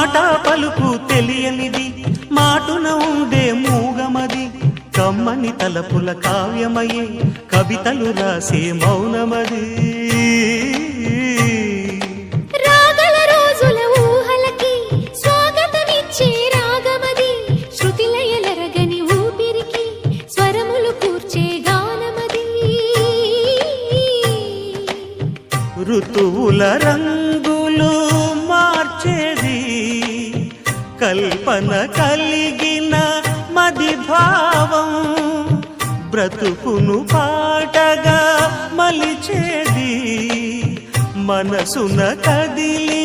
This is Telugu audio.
మాట పలుకు తెలియనిది మాటున ఉండే మూగమది కమ్మని తలపుల కావ్యమయే కవితలు రాసే మౌనమది రాగల రోజుల ఊహలకి స్వాగతమిచ్చే రాగమది శృతిలయలరగని ఊపిరికి స్వరములు కూర్చే గానమది ఋతువుల రంగులు మార్చేది కల్పన కలిగిన మది భావం బ్రతుకును పాటగా మలిచేది మనసున కదిలి